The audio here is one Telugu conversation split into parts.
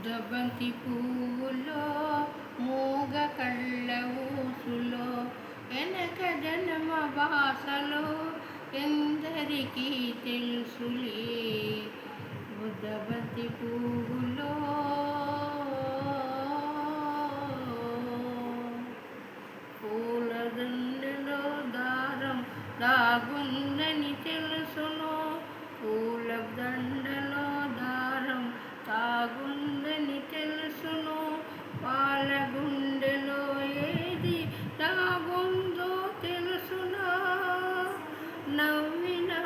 ముద్దబంతి పువ్వులో మూగ కళ్ళ ఊసులో వెనక జన్మ భాషలో ఎందరికీ తెలుసులే. ముద్దబంతి పువ్వులో పూలదండలో దారం దాగుందని తెలుసును. పూల దండలో దారం తాగుందని తెలుసును. పాల గుండెలో ఏది దాగుందో తెలుసునా. నవ్వినా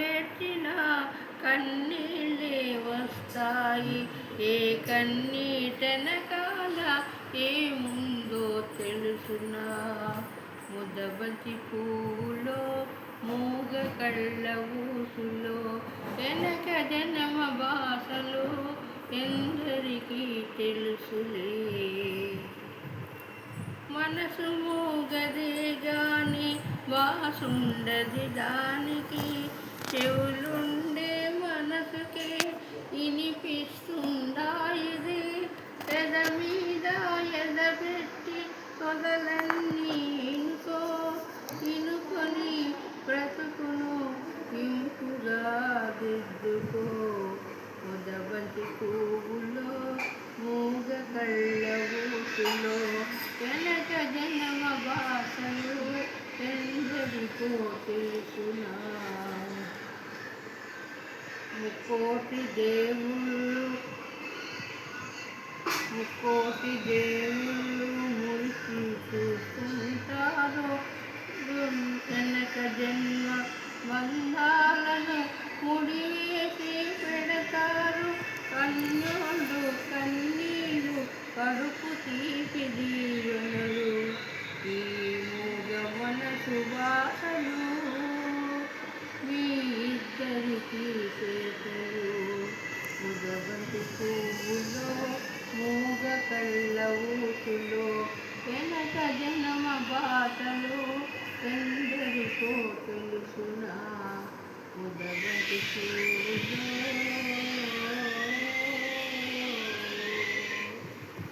ఏడ్చినా కన్నీళ్ళే వస్తాయి. ఏ కన్నీటెనకాల ఏముందో తెలుసునా. ముద్దబంతి పువ్వులో మూగ కళ్ళ ఊసులో వెనక జన్మ భాషలో ఎందరికీ తెలుసులే. మనసు మూగదే గాని వాసుండది దానికి. చెవులుండే మనసుకే వినిపిస్తుందా ఇది. ఎద మీద ఎదపెట్టి పొదలన్నీ ఇనుకొని బ్రతుకును ఇంపుగా దిద్దుకో. ముద్దబంతి పువ్వులో మూగ కళ్ళ ఊసులో వెనక జన్మ భాషలు ఎందరికో తెలుసునా. ముక్కోటి దేవుళ్ళు మురికి చూస్తుంటారు. వెనక జన్మ బంధాలను ముడివేసి పెడతారు. కన్యోళ్ళు కన్నీళ్ళు కడుపు తీపి దీవెనలు ఈ మూగ మనసు భాషలు మీ ఇద్దరికీ చేతులు. ముద్దబంతి పువ్వులో మూగ కళ్ళ ఊసులో వెనక జన్మ భాషలు ఎందరికో తెలుసునా. ముద్దబంతి పువ్వులో